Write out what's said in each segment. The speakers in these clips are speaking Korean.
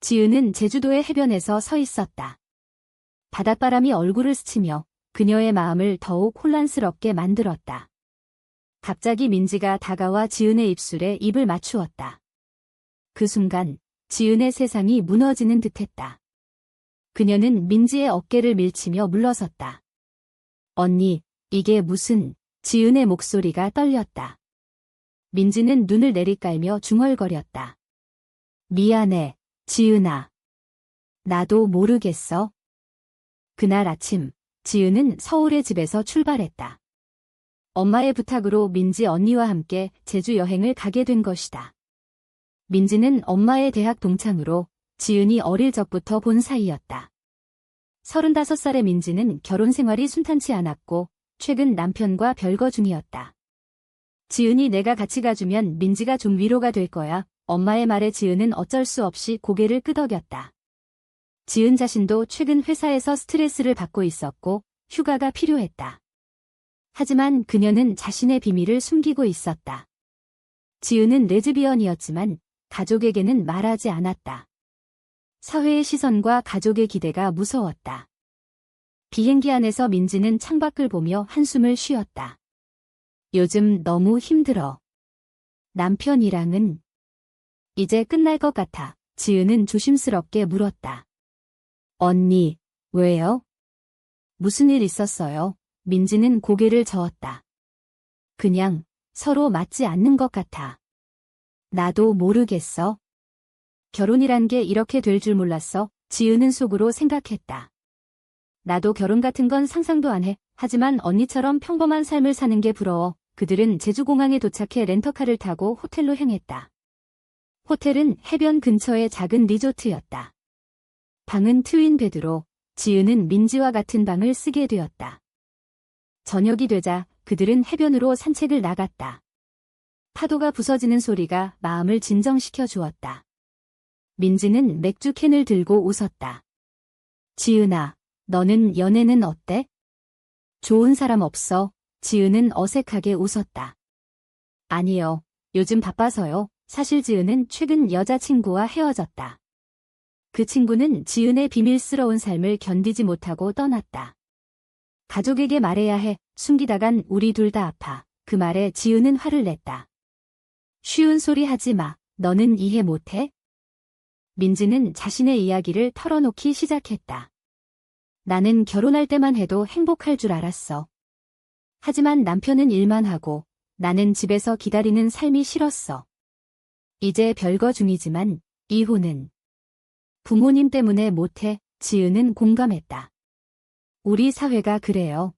지은은 제주도의 해변에서 서 있었다. 바닷바람이 얼굴을 스치며 그녀의 마음을 더욱 혼란스럽게 만들었다. 갑자기 민지가 다가와 지은의 입술에 입을 맞추었다. 그 순간 지은의 세상이 무너지는 듯했다. 그녀는 민지의 어깨를 밀치며 물러섰다. 언니, 이게 무슨... 지은의 목소리가 떨렸다. 민지는 눈을 내리깔며 중얼거렸다. 미안해, 지은아. 나도 모르겠어. 그날 아침, 지은은 서울의 집에서 출발했다. 엄마의 부탁으로 민지 언니와 함께 제주 여행을 가게 된 것이다. 민지는 엄마의 대학 동창으로 지은이 어릴 적부터 본 사이였다. 35살의 민지는 결혼 생활이 순탄치 않았고 최근 남편과 별거 중이었다. 지은이 내가 같이 가주면 민지가 좀 위로가 될 거야. 엄마의 말에 지은은 어쩔 수 없이 고개를 끄덕였다. 지은 자신도 최근 회사에서 스트레스를 받고 있었고 휴가가 필요했다. 하지만 그녀는 자신의 비밀을 숨기고 있었다. 지은은 레즈비언이었지만 가족에게는 말하지 않았다. 사회의 시선과 가족의 기대가 무서웠다. 비행기 안에서 민지는 창밖을 보며 한숨을 쉬었다. 요즘 너무 힘들어. 남편이랑은 이제 끝날 것 같아. 지은은 조심스럽게 물었다. 언니, 왜요? 무슨 일 있었어요? 민지는 고개를 저었다. 그냥 서로 맞지 않는 것 같아. 나도 모르겠어. 결혼이란 게 이렇게 될 줄 몰랐어. 지은은 속으로 생각했다. 나도 결혼 같은 건 상상도 안 해. 하지만 언니처럼 평범한 삶을 사는 게 부러워. 그들은 제주공항에 도착해 렌터카를 타고 호텔로 향했다. 호텔은 해변 근처의 작은 리조트였다. 방은 트윈 베드로 지은은 민지와 같은 방을 쓰게 되었다. 저녁이 되자 그들은 해변으로 산책을 나갔다. 파도가 부서지는 소리가 마음을 진정시켜 주었다. 민지는 맥주캔을 들고 웃었다. 지은아, 너는 연애는 어때? 좋은 사람 없어? 지은은 어색하게 웃었다. 아니요, 요즘 바빠서요. 사실 지은은 최근 여자친구와 헤어졌다. 그 친구는 지은의 비밀스러운 삶을 견디지 못하고 떠났다. 가족에게 말해야 해. 숨기다간 우리 둘 다 아파. 그 말에 지은은 화를 냈다. 쉬운 소리 하지 마. 너는 이해 못해? 민지는 자신의 이야기를 털어놓기 시작했다. 나는 결혼할 때만 해도 행복할 줄 알았어. 하지만 남편은 일만 하고 나는 집에서 기다리는 삶이 싫었어. 이제 별거 중이지만 이혼은 부모님 때문에 못해. 지은은 공감했다. 우리 사회가 그래요.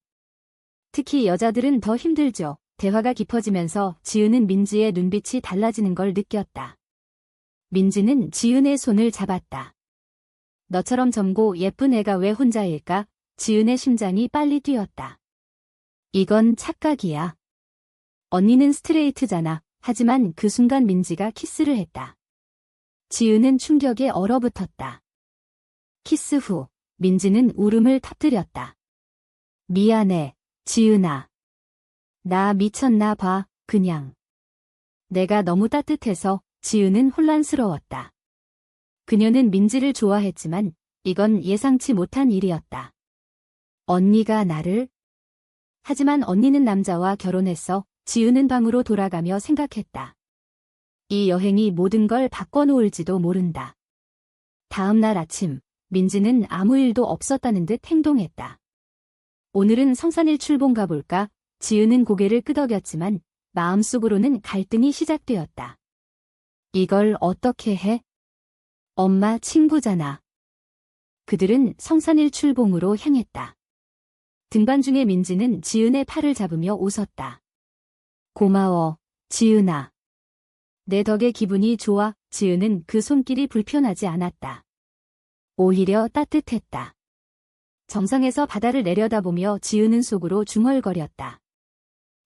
특히 여자들은 더 힘들죠. 대화가 깊어지면서 지은은 민지의 눈빛이 달라지는 걸 느꼈다. 민지는 지은의 손을 잡았다. 너처럼 젊고 예쁜 애가 왜 혼자일까? 지은의 심장이 빨리 뛰었다. 이건 착각이야. 언니는 스트레이트잖아. 하지만 그 순간 민지가 키스를 했다. 지은은 충격에 얼어붙었다. 키스 후 민지는 울음을 터뜨렸다. 미안해, 지은아. 나 미쳤나 봐, 그냥. 내가 너무 따뜻해서. 지은은 혼란스러웠다. 그녀는 민지를 좋아했지만 이건 예상치 못한 일이었다. 언니가 나를? 하지만 언니는 남자와 결혼했어. 지은은 방으로 돌아가며 생각했다. 이 여행이 모든 걸 바꿔놓을지도 모른다. 다음 날 아침, 민지는 아무 일도 없었다는 듯 행동했다. 오늘은 성산일 출봉 가볼까? 지은은 고개를 끄덕였지만 마음속으로는 갈등이 시작되었다. 이걸 어떻게 해? 엄마 친구잖아. 그들은 성산일 출봉으로 향했다. 등반 중에 민지는 지은의 팔을 잡으며 웃었다. 고마워, 지은아. 내 덕에 기분이 좋아. 지은은 그 손길이 불편하지 않았다. 오히려 따뜻했다. 정상에서 바다를 내려다보며 지은은 속으로 중얼거렸다.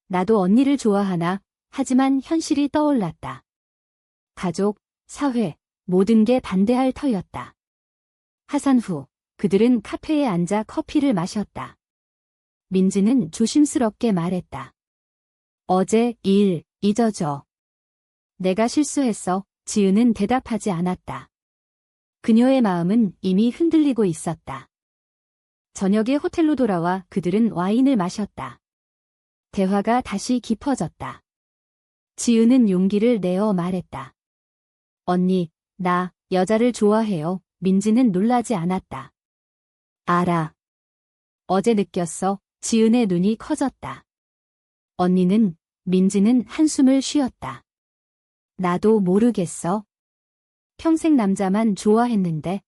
나도 언니를 좋아하나? 하지만 현실이 떠올랐다. 가족, 사회, 모든 게 반대할 터였다. 하산 후 그들은 카페에 앉아 커피를 마셨다. 민지는 조심스럽게 말했다. 어제 일 잊어줘. 내가 실수했어. 지은은 대답하지 않았다. 그녀의 마음은 이미 흔들리고 있었다. 저녁에 호텔로 돌아와 그들은 와인을 마셨다. 대화가 다시 깊어졌다. 지은은 용기를 내어 말했다. 언니, 나 여자를 좋아해요. 민지는 놀라지 않았다. 알아. 어제 느꼈어. 지은의 눈이 커졌다. 언니는, 민지는 한숨을 쉬었다. 나도 모르겠어. 평생 남자만 좋아했는데.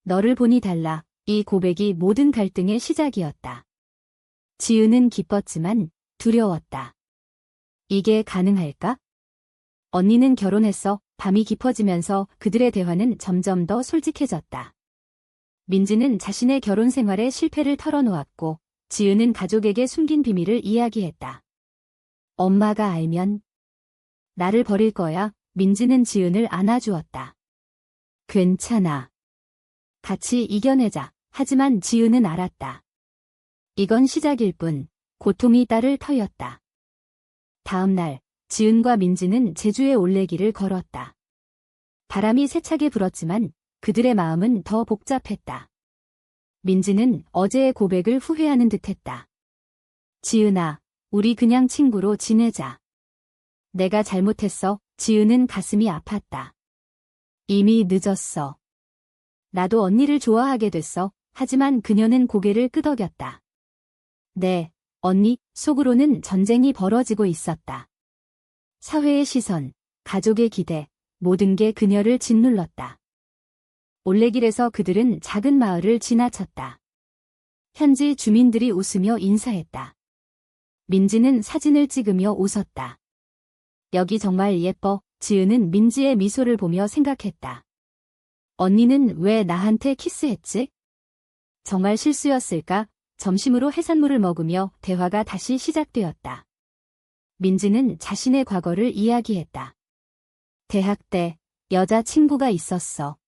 너를 보니 달라. 이 고백이 모든 갈등의 시작이었다. 지은은 기뻤지만 두려웠다. 이게 가능할까? 언니는 결혼했어. 밤이 깊어지면서 그들의 대화는 점점 더 솔직해졌다. 민지는 자신의 결혼 생활의 실패를 털어놓았고, 지은은 가족에게 숨긴 비밀을 이야기했다. 엄마가 알면 나를 버릴 거야. 민지는 지은을 안아주었다. 괜찮아. 같이 이겨내자. 하지만 지은은 알았다. 이건 시작일 뿐, 고통이 딸을 터였다. 다음 날, 지은과 민지는 제주에 올레길을 걸었다. 바람이 세차게 불었지만 그들의 마음은 더 복잡했다. 민지는 어제의 고백을 후회하는 듯했다. 지은아, 우리 그냥 친구로 지내자. 내가 잘못했어. 지은은 가슴이 아팠다. 이미 늦었어. 나도 언니를 좋아하게 됐어. 하지만 그녀는 고개를 끄덕였다. 네, 언니, 속으로는 전쟁이 벌어지고 있었다. 사회의 시선, 가족의 기대, 모든 게 그녀를 짓눌렀다. 올레길에서 그들은 작은 마을을 지나쳤다. 현지 주민들이 웃으며 인사했다. 민지는 사진을 찍으며 웃었다. 여기 정말 예뻐. 지은은 민지의 미소를 보며 생각했다. 언니는 왜 나한테 키스했지? 정말 실수였을까? 점심으로 해산물을 먹으며 대화가 다시 시작되었다. 민지는 자신의 과거를 이야기했다. 대학 때 여자친구가 있었어.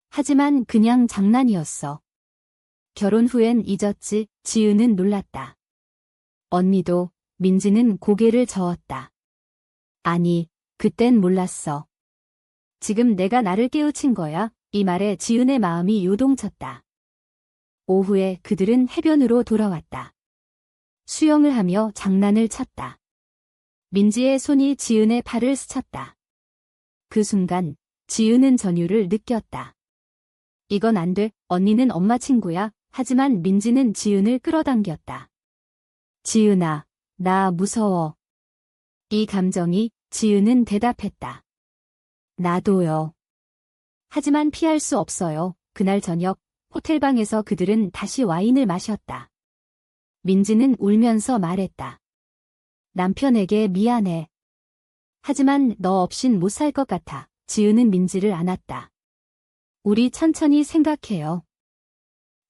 하지만 그냥 장난이었어. 결혼 후엔 잊었지. 지은은 놀랐다. 언니도. 민지는 고개를 저었다. 아니, 그땐 몰랐어. 지금 내가 나를 깨우친 거야. 이 말에 지은의 마음이 요동쳤다. 오후에 그들은 해변으로 돌아왔다. 수영을 하며 장난을 쳤다. 민지의 손이 지은의 팔을 스쳤다. 그 순간 지은은 전율을 느꼈다. 이건 안 돼. 언니는 엄마 친구야. 하지만 민지는 지은을 끌어당겼다. 지은아, 나 무서워. 이 감정이. 지은은 대답했다. 나도요. 하지만 피할 수 없어요. 그날 저녁 호텔방에서 그들은 다시 와인을 마셨다. 민지는 울면서 말했다. 남편에게 미안해. 하지만 너 없인 못 살 것 같아. 지은은 민지를 안았다. 우리 천천히 생각해요.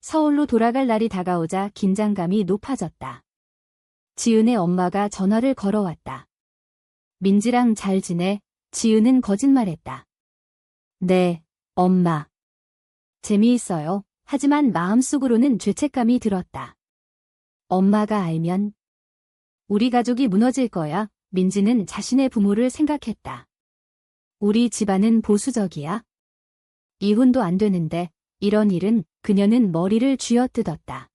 서울로 돌아갈 날이 다가오자 긴장감이 높아졌다. 지은의 엄마가 전화를 걸어왔다. 민지랑 잘 지내? 지은은 거짓말했다. 네, 엄마. 재미있어요. 하지만 마음속으로는 죄책감이 들었다. 엄마가 알면 우리 가족이 무너질 거야. 민지는 자신의 부모를 생각했다. 우리 집안은 보수적이야. 이혼도 안 되는데 이런 일은. 그녀는 머리를 쥐어뜯었다.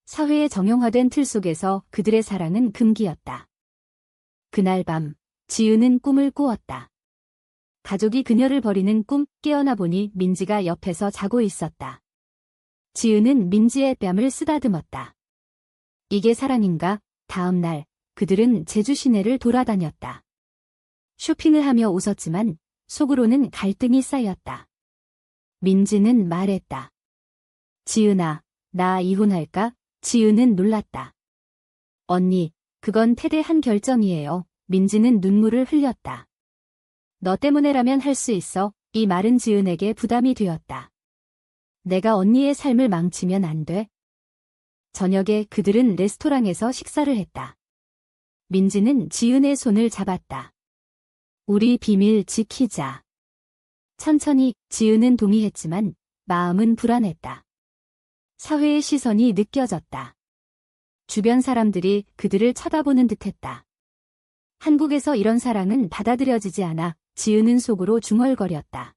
사회의 정형화된 틀 속에서 그들의 사랑은 금기였다. 그날 밤 지은은 꿈을 꾸었다. 가족이 그녀를 버리는 꿈. 깨어나 보니 민지가 옆에서 자고 있었다. 지은은 민지의 뺨을 쓰다듬었다. 이게 사랑인가? 다음 날 그들은 제주 시내를 돌아다녔다. 쇼핑을 하며 웃었지만 속으로는 갈등이 쌓였다. 민지는 말했다. 지은아, 나 이혼할까? 지은은 놀랐다. 언니, 그건 패대한 결정이에요. 민지는 눈물을 흘렸다. 너 때문에라면 할 수 있어. 이 말은 지은에게 부담이 되었다. 내가 언니의 삶을 망치면 안 돼. 저녁에 그들은 레스토랑에서 식사를 했다. 민지는 지은의 손을 잡았다. 우리 비밀 지키자. 천천히. 지은은 동의했지만 마음은 불안했다. 사회의 시선이 느껴졌다. 주변 사람들이 그들을 쳐다보는 듯했다. 한국에서 이런 사랑은 받아들여지지 않아. 지은은 속으로 중얼거렸다.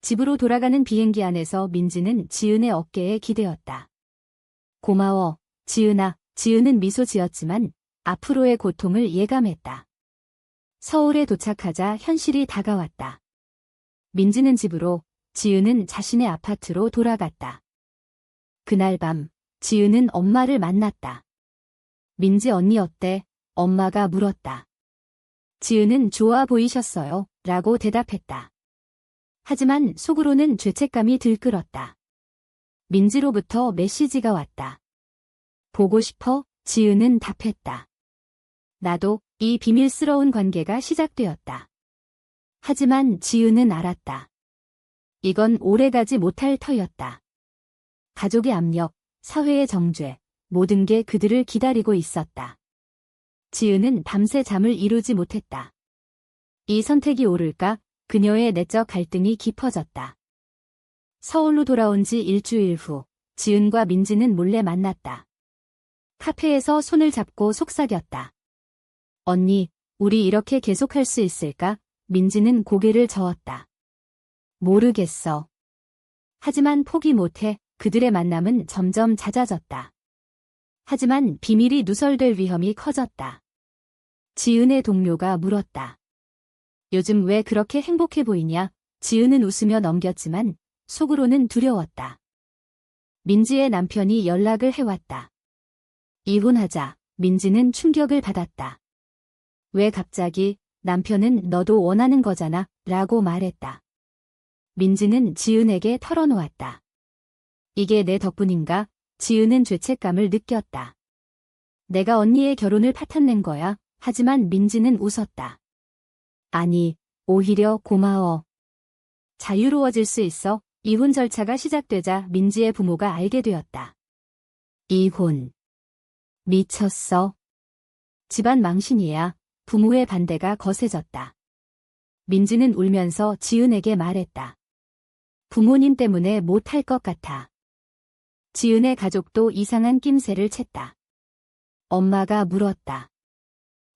집으로 돌아가는 비행기 안에서 민지는 지은의 어깨에 기대었다. 고마워, 지은아. 지은은 미소 지었지만 앞으로의 고통을 예감했다. 서울에 도착하자 현실이 다가왔다. 민지는 집으로, 지은은 자신의 아파트로 돌아갔다. 그날 밤, 지은은 엄마를 만났다. 민지 언니 어때? 엄마가 물었다. 지은은 좋아 보이셨어요? 라고 대답했다. 하지만 속으로는 죄책감이 들끓었다. 민지로부터 메시지가 왔다. 보고 싶어? 지은은 답했다. 나도. 이 비밀스러운 관계가 시작되었다. 하지만 지은은 알았다. 이건 오래가지 못할 터였다. 가족의 압력, 사회의 정죄, 모든 게 그들을 기다리고 있었다. 지은은 밤새 잠을 이루지 못했다. 이 선택이 옳을까? 그녀의 내적 갈등이 깊어졌다. 서울로 돌아온 지 일주일 후, 지은과 민지는 몰래 만났다. 카페에서 손을 잡고 속삭였다. 언니, 우리 이렇게 계속할 수 있을까? 민지는 고개를 저었다. 모르겠어. 하지만 포기 못해. 그들의 만남은 점점 잦아졌다. 하지만 비밀이 누설될 위험이 커졌다. 지은의 동료가 물었다. 요즘 왜 그렇게 행복해 보이냐? 지은은 웃으며 넘겼지만 속으로는 두려웠다. 민지의 남편이 연락을 해왔다. 이혼하자. 민지는 충격을 받았다. 왜 갑자기? 남편은 너도 원하는 거잖아 라고 말했다. 민지는 지은에게 털어놓았다. 이게 내 덕분인가? 지은은 죄책감을 느꼈다. 내가 언니의 결혼을 파탄낸 거야. 하지만 민지는 웃었다. 아니, 오히려 고마워. 자유로워질 수 있어. 이혼 절차가 시작되자 민지의 부모가 알게 되었다. 이혼. 미쳤어. 집안 망신이야. 부모의 반대가 거세졌다. 민지는 울면서 지은에게 말했다. 부모님 때문에 못할 것 같아. 지은의 가족도 이상한 낌새를 챘다. 엄마가 물었다.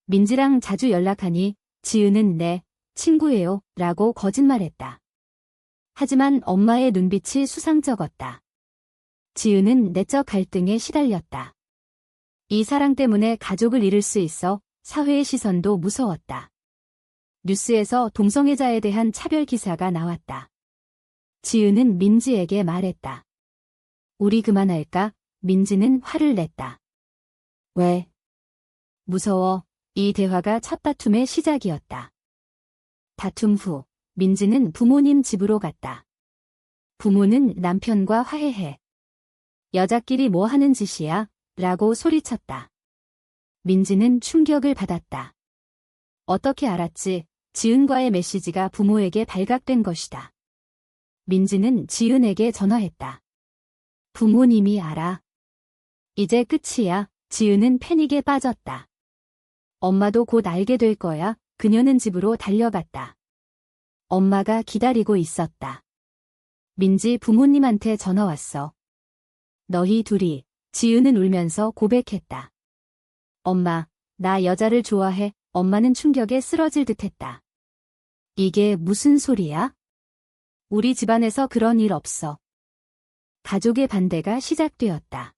민지랑 자주 연락하니? 지은은 네, 친구예요 라고 거짓말했다. 하지만 엄마의 눈빛이 수상쩍었다. 지은은 내적 갈등에 시달렸다. 이 사랑 때문에 가족을 잃을 수 있어. 사회의 시선도 무서웠다. 뉴스에서 동성애자에 대한 차별 기사가 나왔다. 지은은 민지에게 말했다. 우리 그만할까? 민지는 화를 냈다. 왜? 무서워. 이 대화가 첫 다툼의 시작이었다. 다툼 후, 민지는 부모님 집으로 갔다. 부모는 남편과 화해해. 여자끼리 뭐 하는 짓이야? 라고 소리쳤다. 민지는 충격을 받았다. 어떻게 알았지? 지은과의 메시지가 부모에게 발각된 것이다. 민지는 지은에게 전화했다. 부모님이 알아. 이제 끝이야. 지은은 패닉에 빠졌다. 엄마도 곧 알게 될 거야. 그녀는 집으로 달려갔다. 엄마가 기다리고 있었다. 민지 부모님한테 전화 왔어. 너희 둘이. 지은은 울면서 고백했다. 엄마, 나 여자를 좋아해. 엄마는 충격에 쓰러질 듯했다. 이게 무슨 소리야? 우리 집안에서 그런 일 없어. 가족의 반대가 시작되었다.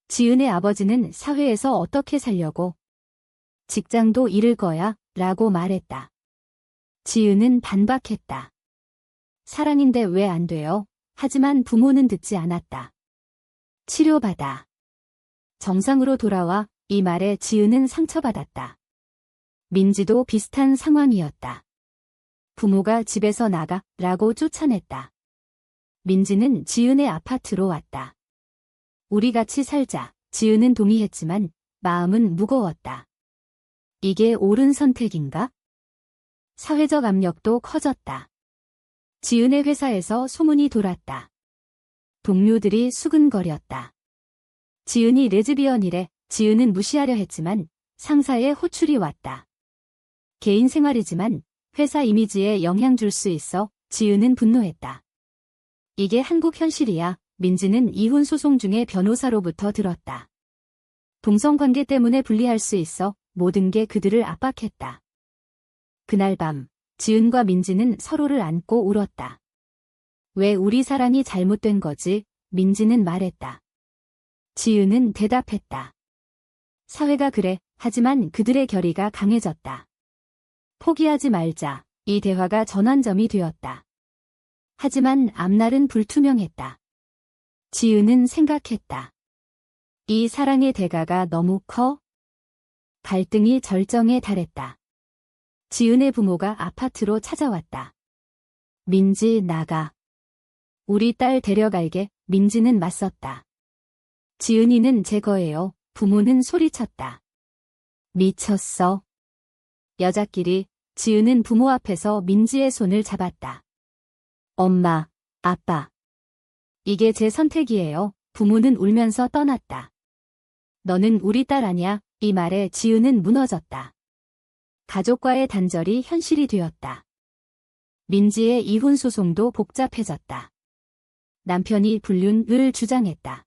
지은의 아버지는 사회에서 어떻게 살려고? 직장도 잃을 거야 라고 말했다. 지은은 반박했다. 사랑인데 왜 안 돼요? 하지만 부모는 듣지 않았다. 치료받아. 정상으로 돌아와. 이 말에 지은은 상처받았다. 민지도 비슷한 상황이었다. 부모가 집에서 나가 라고 쫓아냈다. 민지는 지은의 아파트로 왔다. 우리 같이 살자. 지은은 동의했지만 마음은 무거웠다. 이게 옳은 선택인가? 사회적 압력도 커졌다. 지은의 회사에서 소문이 돌았다. 동료들이 수근거렸다. 지은이 레즈비언이래. 지은은 무시하려 했지만 상사의 호출이 왔다. 개인 생활이지만 회사 이미지에 영향 줄 수 있어. 지은은 분노했다. 이게 한국 현실이야. 민지는 이혼 소송 중에 변호사로부터 들었다. 동성관계 때문에 분리할 수 있어. 모든 게 그들을 압박했다. 그날 밤, 지은과 민지는 서로를 안고 울었다. 왜 우리 사랑이 잘못된 거지? 민지는 말했다. 지은은 대답했다. 사회가 그래. 하지만 그들의 결의가 강해졌다. 포기하지 말자. 이 대화가 전환점이 되었다. 하지만 앞날은 불투명했다. 지은은 생각했다. 이 사랑의 대가가 너무 커? 갈등이 절정에 달했다. 지은의 부모가 아파트로 찾아왔다. 민지 나가. 우리 딸 데려갈게. 민지는 맞섰다. 지은이는 제 거예요. 부모는 소리쳤다. 미쳤어. 여자끼리. 지은은 부모 앞에서 민지의 손을 잡았다. 엄마, 아빠. 이게 제 선택이에요. 부모는 울면서 떠났다. 너는 우리 딸 아냐? 이 말에 지은은 무너졌다. 가족과의 단절이 현실이 되었다. 민지의 이혼 소송도 복잡해졌다. 남편이 불륜을 주장했다.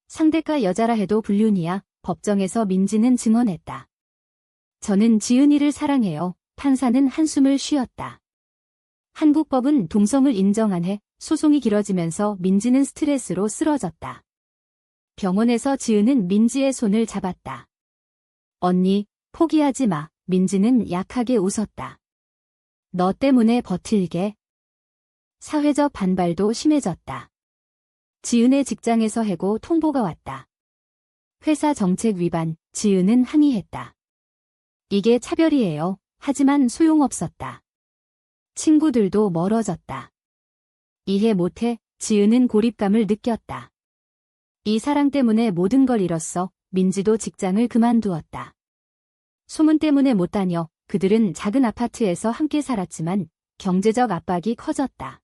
상대가 여자라 해도 불륜이야. 법정에서 민지는 증언했다. 저는 지은이를 사랑해요. 판사는 한숨을 쉬었다. 한국법은 동성을 인정 안 해. 소송이 길어지면서 민지는 스트레스로 쓰러졌다. 병원에서 지은은 민지의 손을 잡았다. 언니, 포기하지 마. 민지는 약하게 웃었다. 너 때문에 버틸게. 사회적 반발도 심해졌다. 지은의 직장에서 해고 통보가 왔다. 회사 정책 위반, 지은은 항의했다. 이게 차별이에요. 하지만 소용없었다. 친구들도 멀어졌다. 이해 못해. 지은은 고립감을 느꼈다. 이 사랑 때문에 모든 걸 잃었어. 민지도 직장을 그만두었다. 소문 때문에 못 다녀. 그들은 작은 아파트에서 함께 살았지만 경제적 압박이 커졌다.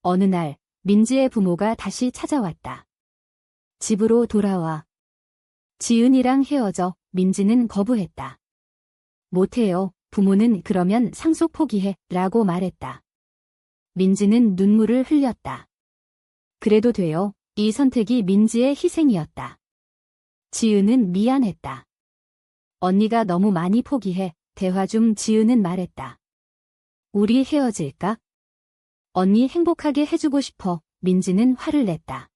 어느 날 민지의 부모가 다시 찾아왔다. 집으로 돌아와. 지은이랑 헤어져. 민지는 거부했다. 못해요. 부모는 그러면 상속 포기해 라고 말했다. 민지는 눈물을 흘렸다. 그래도 돼요. 이 선택이 민지의 희생이었다. 지은은 미안했다. 언니가 너무 많이 포기해. 대화 중 지은은 말했다. 우리 헤어질까? 언니 행복하게 해주고 싶어. 민지는 화를 냈다.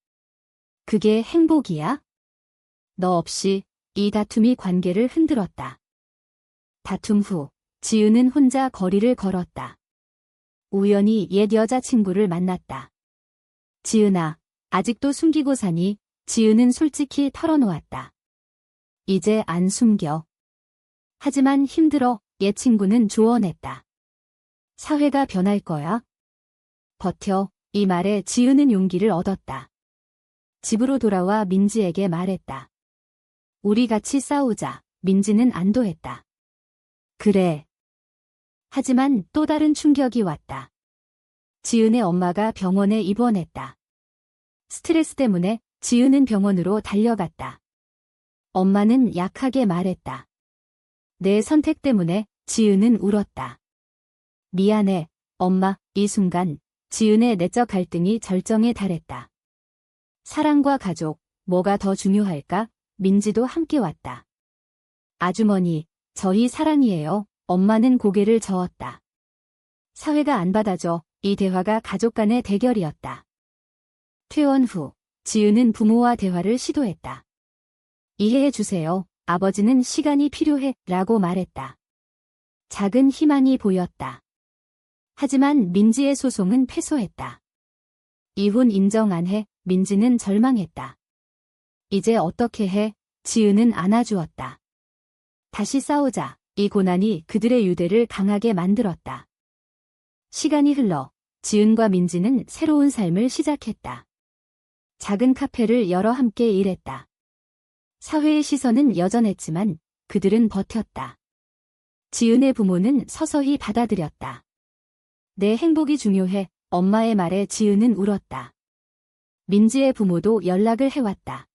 그게 행복이야? 너 없이. 이 다툼이 관계를 흔들었다. 다툼 후 지은은 혼자 거리를 걸었다. 우연히 옛 여자친구를 만났다. 지은아, 아직도 숨기고 사니? 지은은 솔직히 털어놓았다. 이제 안 숨겨. 하지만 힘들어. 옛 친구는 조언했다. 사회가 변할 거야. 버텨. 이 말에 지은은 용기를 얻었다. 집으로 돌아와 민지에게 말했다. 우리 같이 싸우자. 민지는 안도했다. 그래. 하지만 또 다른 충격이 왔다. 지은의 엄마가 병원에 입원했다. 스트레스 때문에 지은은 병원으로 달려갔다. 엄마는 약하게 말했다. 내 선택 때문에. 지은은 울었다. 미안해, 엄마. 이 순간 지은의 내적 갈등이 절정에 달했다. 사랑과 가족, 뭐가 더 중요할까? 민지도 함께 왔다. 아주머니, 저희 사랑이에요. 엄마는 고개를 저었다. 사회가 안 받아줘. 이 대화가 가족 간의 대결이었다. 퇴원 후 지은은 부모와 대화를 시도했다. 이해해 주세요. 아버지는 시간이 필요해 라고 말했다. 작은 희망이 보였다. 하지만 민지의 소송은 패소했다. 이혼 인정 안 해. 민지는 절망했다. 이제 어떻게 해? 지은은 안아주었다. 다시 싸우자. 이 고난이 그들의 유대를 강하게 만들었다. 시간이 흘러 지은과 민지는 새로운 삶을 시작했다. 작은 카페를 열어 함께 일했다. 사회의 시선은 여전했지만 그들은 버텼다. 지은의 부모는 서서히 받아들였다. 내 행복이 중요해. 엄마의 말에 지은은 울었다. 민지의 부모도 연락을 해왔다.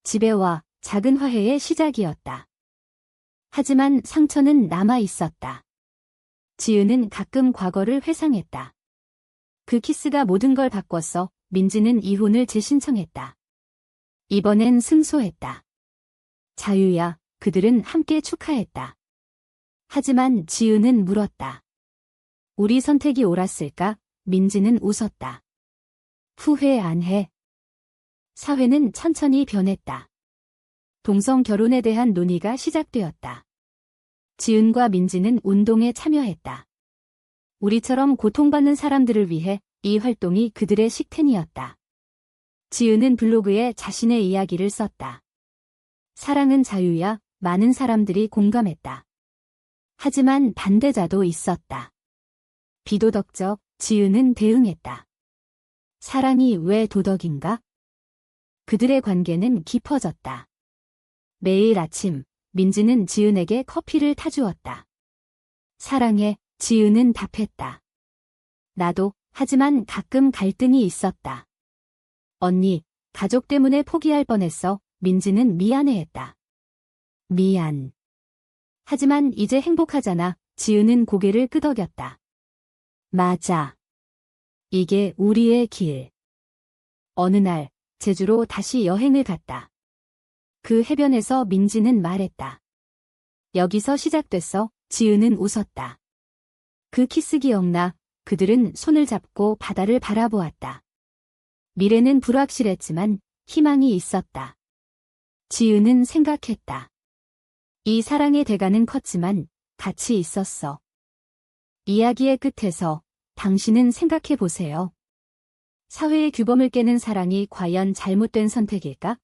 집에 와. 작은 화해의 시작이었다. 하지만 상처는 남아 있었다. 지은은 가끔 과거를 회상했다. 그 키스가 모든 걸 바꿨어. 민지는 이혼을 재신청했다. 이번엔 승소했다. 자유야. 그들은 함께 축하했다. 하지만 지은은 물었다. 우리 선택이 옳았을까? 민지는 웃었다. 후회 안 해. 사회는 천천히 변했다. 동성 결혼에 대한 논의가 시작되었다. 지은과 민지는 운동에 참여했다. 우리처럼 고통받는 사람들을 위해 이 활동이 그들의 식텐이었다. 지은은 블로그에 자신의 이야기를 썼다. 사랑은 자유야. 많은 사람들이 공감했다. 하지만 반대자도 있었다. 비도덕적. 지은은 대응했다. 사랑이 왜 도덕인가? 그들의 관계는 깊어졌다. 매일 아침 민지는 지은에게 커피를 타주었다. 사랑해. 지은은 답했다. 나도. 하지만 가끔 갈등이 있었다. 언니, 가족 때문에 포기할 뻔했어. 민지는 미안해했다. 미안. 하지만 이제 행복하잖아. 지은은 고개를 끄덕였다. 맞아. 이게 우리의 길. 어느 날 제주로 다시 여행을 갔다. 그 해변에서 민지는 말했다. 여기서 시작됐어. 지은은 웃었다. 그 키스 기억나? 그들은 손을 잡고 바다를 바라보았다. 미래는 불확실했지만 희망이 있었다. 지은은 생각했다. 이 사랑의 대가는 컸지만 가치 있었어. 이야기의 끝에서 당신은 생각해 보세요. 사회의 규범을 깨는 사랑이 과연 잘못된 선택일까?